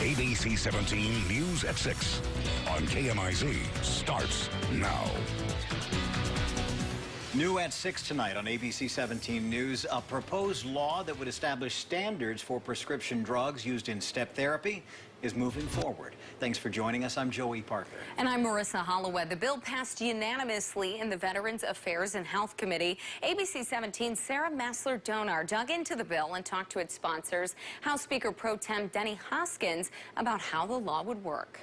ABC 17 News at 6 on KMIZ starts now. New at 6 tonight on ABC 17 News, a proposed law that would establish standards for prescription drugs used in step therapy is moving forward. Thanks for joining us. I'm Joey Parker. And I'm Marissa Holloway. The bill passed unanimously in the Veterans Affairs and Health Committee. ABC 17's Sarah Massler-Donar dug into the bill and talked to its sponsors, House Speaker Pro Tem Denny Hoskins, about how the law would work.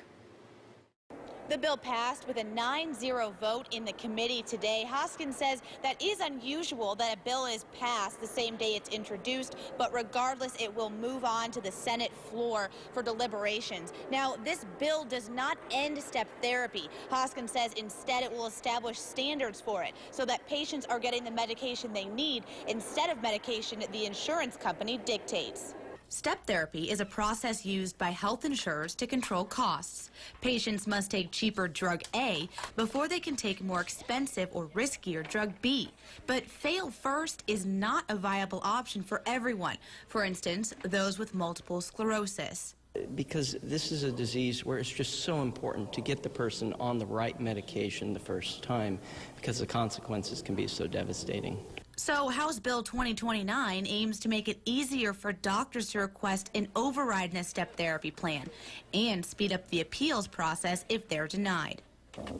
The bill passed with a 9-0 vote in the committee today. Hoskins says that is unusual that a bill is passed the same day it's introduced, but regardless, it will move on to the Senate floor for deliberations. Now, this bill does not end step therapy. Hoskins says instead it will establish standards for it so that patients are getting the medication they need instead of medication the insurance company dictates. Step therapy is a process used by health insurers to control costs. Patients must take cheaper drug A before they can take more expensive or riskier drug B. But fail first is not a viable option for everyone. For instance, those with multiple sclerosis. Because this is a disease where it's just so important to get the person on the right medication the first time, because the consequences can be so devastating. So House Bill 2029 aims to make it easier for doctors to request an override in a step therapy plan and speed up the appeals process if they're denied.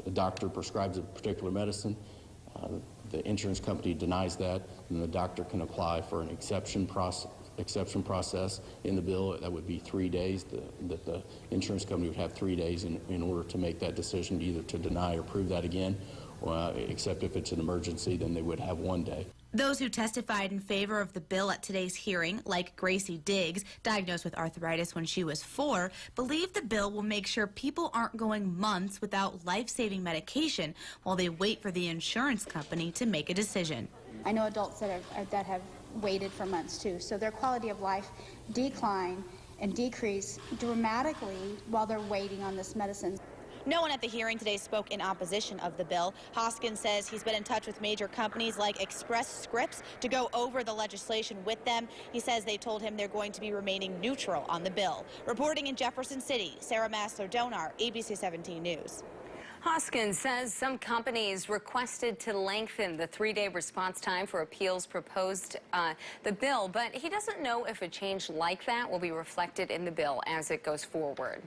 A doctor prescribes a particular medicine, the insurance company denies that, and the doctor can apply for an exception process in the bill. That would be 3 days, that the insurance company would have 3 days in order to make that decision, either to deny or approve that again, except if it's an emergency, then they would have 1 day. Those who testified in favor of the bill at today's hearing, like Gracie Diggs, diagnosed with arthritis when she was 4, believe the bill will make sure people aren't going months without life-saving medication while they wait for the insurance company to make a decision. I know adults that have waited for months too, so their quality of life decline and decrease dramatically while they're waiting on this medicine. No one at the hearing today spoke in opposition of the bill. Hoskins says he's been in touch with major companies like Express Scripts to go over the legislation with them. He says they told him they're going to be remaining neutral on the bill. Reporting in Jefferson City, Sarah Massler-Donar, ABC 17 News. Hoskins says some companies requested to lengthen the 3-day response time for appeals proposed the bill, but he doesn't know if a change like that will be reflected in the bill as it goes forward.